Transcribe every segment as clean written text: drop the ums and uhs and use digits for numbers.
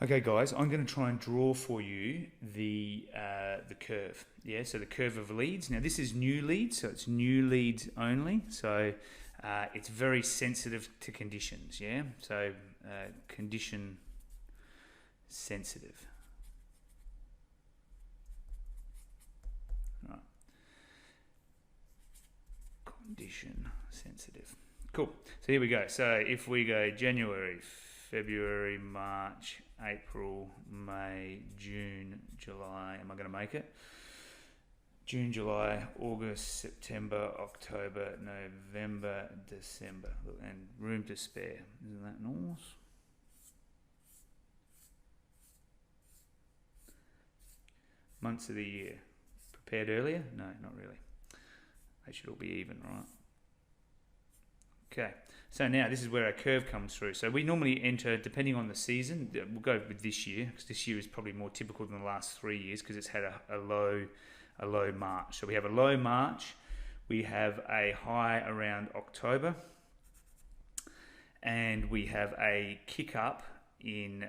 Okay, guys, I'm going to try and draw for you the curve. Yeah, so the curve of leads. Now, this is new leads, so it's new leads only. So it's very sensitive to conditions. Yeah, so condition sensitive. Right. Condition sensitive. Cool. So here we go. So if we go January, February, March, April, May, June, July. Am I going to make it? June, July, August, September, October, November, December. And room to spare. Isn't that nice? Months of the year. Prepared earlier? No, not really. They should all be even, right? Okay, so now this is where our curve comes through. So we normally enter, depending on the season, we'll go with this year, because this year is probably more typical than the last 3 years, because it's had a low March. So we have a low March, we have a high around October, and we have a kick up in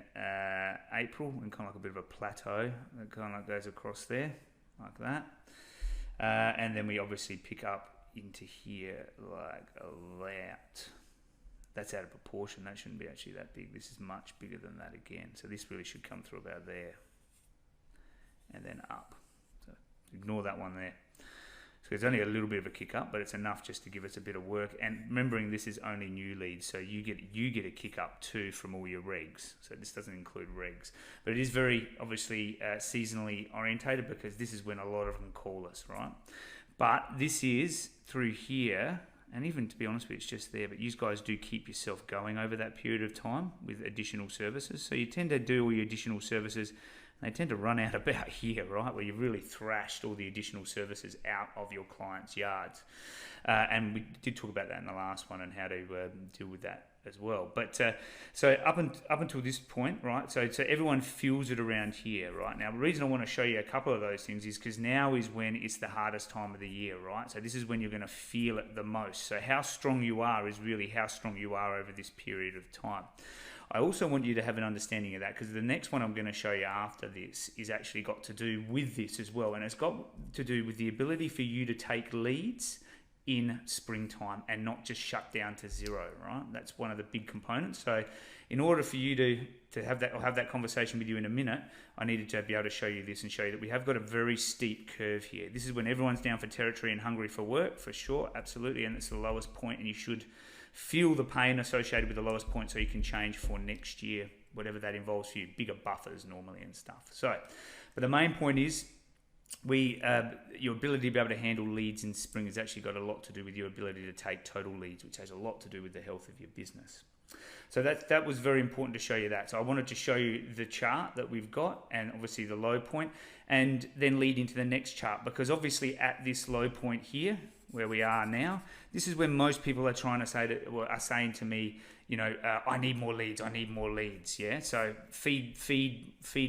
April, and kind of like a bit of a plateau that kind of like goes across there, like that. And then we obviously pick up into here like that. That's out of proportion. That shouldn't be actually that big. This is much bigger than that again. So this really should come through about there and then up. So ignore that one there. So it's only a little bit of a kick up, but it's enough just to give us a bit of work. And remembering this is only new leads, so you get a kick up too from all your regs. So this doesn't include regs, but it is very obviously seasonally orientated, because this is when a lot of them call us, right? But this is through here, and even to be honest with you, it's just there, but you guys do keep yourself going over that period of time with additional services. So you tend to do all your additional services, and they tend to run out about here, right, where you've really thrashed all the additional services out of your clients' yards. And we did talk about that in the last one, and how to deal with that as well. But so up until this point, right, so everyone feels it around here, right? Now, the reason I want to show you a couple of those things is because now is when it's the hardest time of the year, right? So this is when you're going to feel it the most. So how strong you are is really how strong you are over this period of time. I also want you to have an understanding of that, because the next one I'm going to show you after this is actually got to do with this as well, and it's got to do with the ability for you to take leads in springtime and not just shut down to zero, right? That's one of the big components. So in order for you to have that, I'll have that conversation with you in a minute, I needed to be able to show you this and show you that we have got a very steep curve here. This is when everyone's down for territory and hungry for work, for sure, absolutely, and it's the lowest point, and you should feel the pain associated with the lowest point so you can change for next year, whatever that involves for you, bigger buffers normally and stuff. So, but the main point is, your ability to be able to handle leads in spring has actually got a lot to do with your ability to take total leads, which has a lot to do with the health of your business. So that was very important to show you that. So I wanted to show you the chart that we've got, and obviously the low point, and then lead into the next chart, because obviously at this low point here, where we are now, this is when most people are trying to are saying to me, you know, I need more leads, I need more leads, yeah? So feed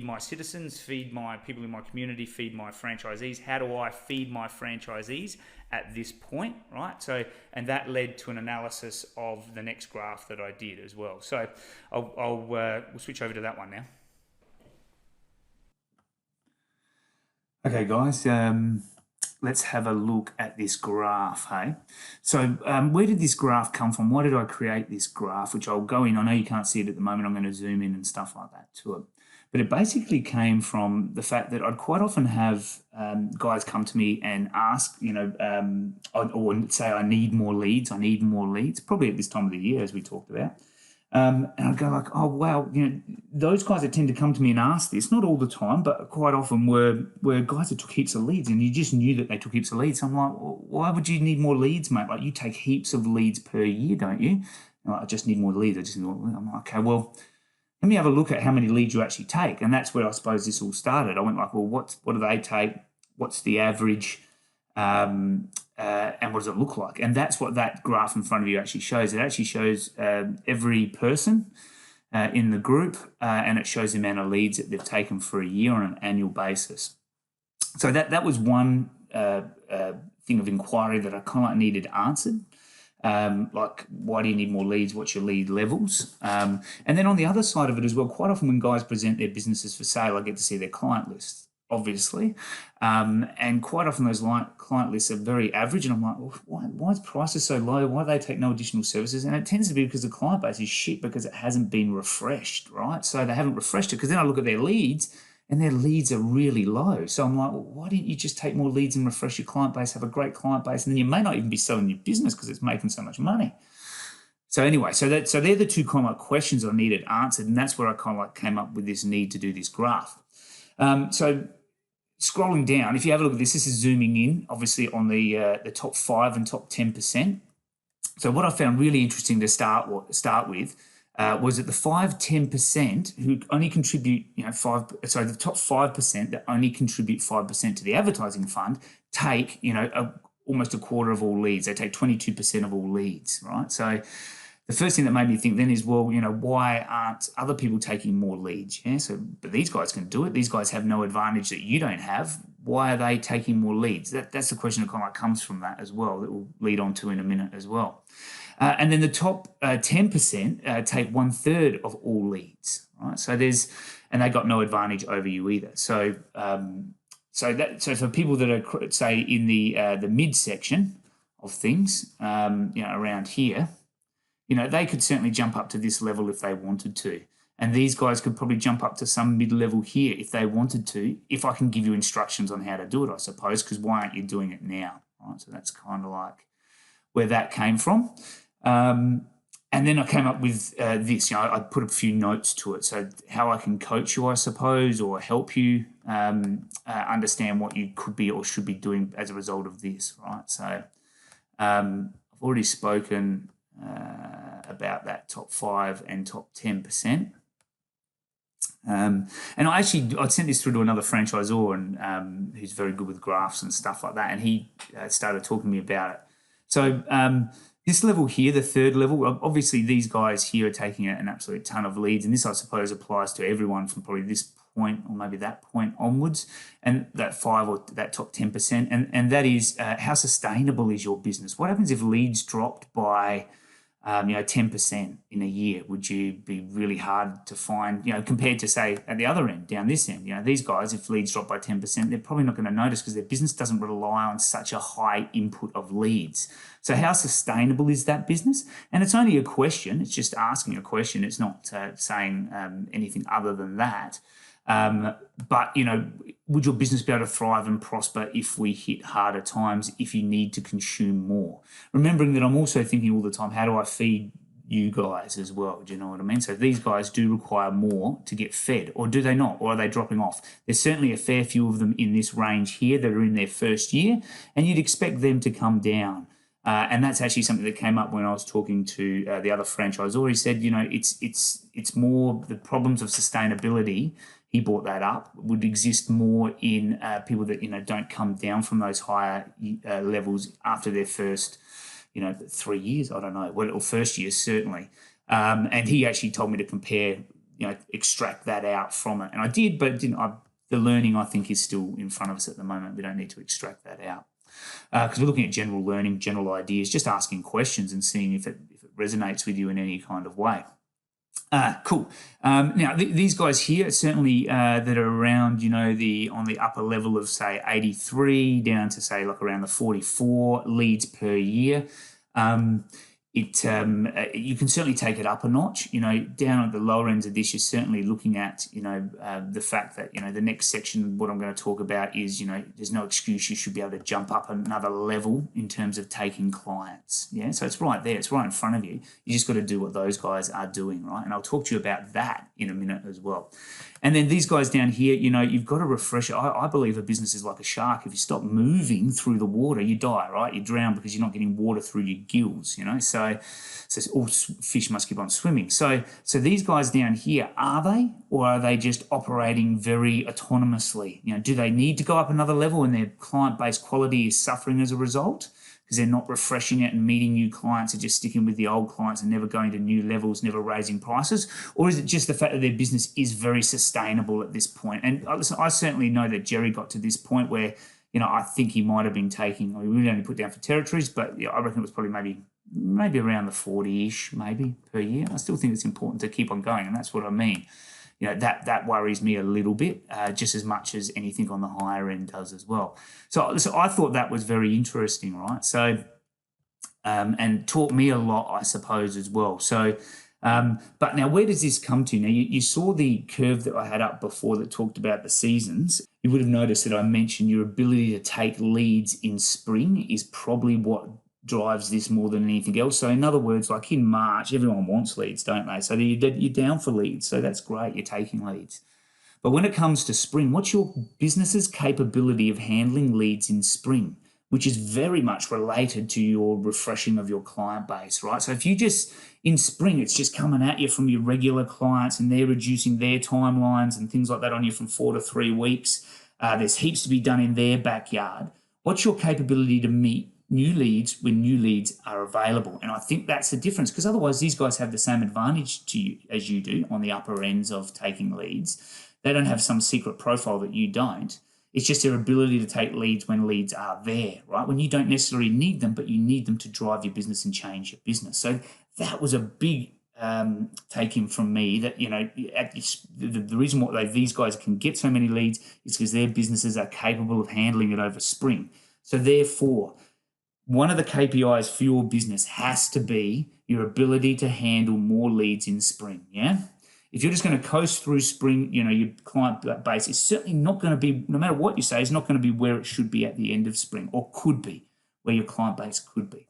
my citizens, feed my people in my community, feed my franchisees. How do I feed my franchisees at this point, right? So, and that led to an analysis of the next graph that I did as well. So we'll switch over to that one now. Okay, guys, let's have a look at this graph, hey? So where did this graph come from? Why did I create this graph, which I'll go in? I know you can't see it at the moment. I'm going to zoom in and stuff like that to it. But it basically came from the fact that I'd quite often have guys come to me and ask, you know, or say, I need more leads, probably at this time of the year, as we talked about. And I'd go like, oh, wow, you know, those guys that tend to come to me and ask this, not all the time, but quite often were guys that took heaps of leads, and you just knew that they took heaps of leads. So I'm like, well, why would you need more leads, mate? Like, you take heaps of leads per year, don't you? Like, I just need more leads. I'm like, okay, well, let me have a look at how many leads you actually take. And that's where I suppose this all started. I went like, well, what do they take? What's the average? And what does it look like? And that's what that graph in front of you actually shows. It actually shows every person in the group, and it shows the amount of leads that they've taken for a year on an annual basis. So that was one thing of inquiry that I kind of needed answered. like why do you need more leads? What's your lead levels? And then on the other side of it as well, quite often when guys present their businesses for sale, I get to see their client lists, obviously. And quite often those client lists are very average. And I'm like, well, why is prices so low? Why do they take no additional services? And it tends to be because the client base is shit because it hasn't been refreshed, right? So they haven't refreshed it because then I look at their leads and their leads are really low. So I'm like, well, why didn't you just take more leads and refresh your client base, have a great client base, and then you may not even be selling your business because it's making so much money. So anyway, so they're the two kind of like questions I needed answered, and that's where I kind of like came up with this need to do this graph. So scrolling down, if you have a look at this, this is zooming in, obviously on the top 5 and top 10%. So what I found really interesting to start with was that the 5-10% who only contribute, the top 5% that only contribute 5% to the advertising fund take, almost a quarter of all leads. They take 22% of all leads, right? So the first thing that made me think then is, well, why aren't other people taking more leads? Yeah, so but these guys can do it. These guys have no advantage that you don't have. Why are they taking more leads? That's the question that kind of like comes from that as well, that we'll lead on to in a minute as well. And then the top 10% take 1/3 of all leads, right? So and they got no advantage over you either. So so for people that are say in the mid section of things, around here, they could certainly jump up to this level if they wanted to. And these guys could probably jump up to some mid-level here if they wanted to, if I can give you instructions on how to do it, I suppose, because why aren't you doing it now? Right? So that's kind of like where that came from. And then I came up with this. I put a few notes to it. So how I can coach you, I suppose, or help you understand what you could be or should be doing as a result of this, right? So I've already spoken about that top 5 and top 10%. And I'd sent this through to another franchisor and who's very good with graphs and stuff like that. And he started talking to me about it. So this level here, the third level, obviously these guys here are taking an absolute ton of leads. And this, I suppose, applies to everyone from probably this point or maybe that point onwards, and that 5 or that top 10%. And that is how sustainable is your business? What happens if leads dropped by 10% in a year? Would you be really hard to find, compared to, say, at the other end, down this end? These guys, if leads drop by 10%, they're probably not going to notice because their business doesn't rely on such a high input of leads. So how sustainable is that business? And it's only a question. It's just asking a question. It's not saying anything other than that. But, would your business be able to thrive and prosper if we hit harder times, if you need to consume more? Remembering that I'm also thinking all the time, how do I feed you guys as well? Do you know what I mean? So these guys do require more to get fed, or do they not? Or are they dropping off? There's certainly a fair few of them in this range here that are in their first year, and you'd expect them to come down. And that's actually something that came up when I was talking to the other franchisor. He said, it's more the problems of sustainability. He brought that up, would exist more in people that, don't come down from those higher levels after their first, 3 years, I don't know, or first year, certainly. And he actually told me to compare, extract that out from it. And I did, but the learning, I think, is still in front of us at the moment. We don't need to extract that out. Because we're looking at general learning, general ideas, just asking questions and seeing if it resonates with you in any kind of way. Cool. Now, these guys here, certainly that are around, on the upper level of, say, 83 down to, say, like around the 44 leads per year. You can certainly take it up a notch. Down at the lower ends of this, you're certainly looking at, the fact that, the next section, what I'm going to talk about is, there's no excuse you should be able to jump up another level in terms of taking clients. Yeah, so it's right there. It's right in front of you. You just got to do what those guys are doing, right? And I'll talk to you about that in a minute as well. And then these guys down here, you've got to refresh it. I believe a business is like a shark. If you stop moving through the water, you die, right? You drown because you're not getting water through your gills, So all fish must keep on swimming. So these guys down here, are they? Or are they just operating very autonomously? Do they need to go up another level and their client-based quality is suffering as a result? Because they're not refreshing it and meeting new clients, and just sticking with the old clients and never going to new levels, never raising prices? Or is it just the fact that their business is very sustainable at this point? And listen, I certainly know that Jerry got to this point where, I think he might have been taking, we only put down for territories, but I reckon it was probably maybe maybe around the 40-ish, maybe per year. I still think it's important to keep on going, and that's what I mean. That worries me a little bit, just as much as anything on the higher end does as well. So I thought that was very interesting, right? So, and taught me a lot, I suppose, as well. So, but now where does this come to? Now, you saw the curve that I had up before that talked about the seasons. You would have noticed that I mentioned your ability to take leads in spring is probably what drives this more than anything else. So in other words, like in March, everyone wants leads, don't they? So you're down for leads. So that's great. You're taking leads. But when it comes to spring, what's your business's capability of handling leads in spring, which is very much related to your refreshing of your client base, right? So if you just, in spring, it's just coming at you from your regular clients and they're reducing their timelines and things like that on you from 4 to 3 weeks. There's heaps to be done in their backyard. What's your capability to meet new leads when new leads are available? And I think that's the difference, because otherwise these guys have the same advantage to you as you do on the upper ends of taking leads. They don't have some secret profile that you don't. It's just their ability to take leads when leads are there, right? When you don't necessarily need them, but you need them to drive your business and change your business. So that was a big take-in from me, that, the reason why these guys can get so many leads is because their businesses are capable of handling it over spring. So therefore, one of the KPIs for your business has to be your ability to handle more leads in spring, yeah? If you're just going to coast through spring, your client base is certainly not going to be, no matter what you say, is not going to be where it should be at the end of spring, or could be, where your client base could be.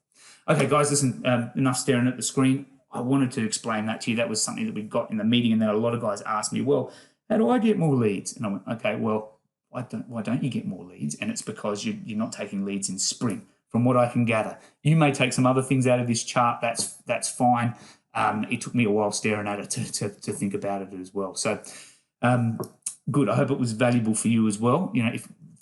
Okay, guys, listen, enough staring at the screen. I wanted to explain that to you. That was something that we got in the meeting, and then a lot of guys asked me, well, how do I get more leads? And I went, okay, well, why don't you get more leads? And it's because you're not taking leads in spring, from what I can gather. You may take some other things out of this chart. That's fine. It took me a while staring at it to think about it as well. So good. I hope it was valuable for you as well.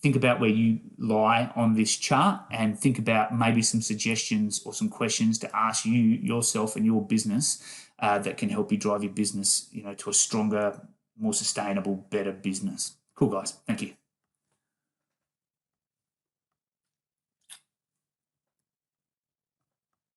Think about where you lie on this chart, and think about maybe some suggestions or some questions to ask yourself and your business that can help you drive your business, to a stronger, more sustainable, better business. Cool, guys. Thank you.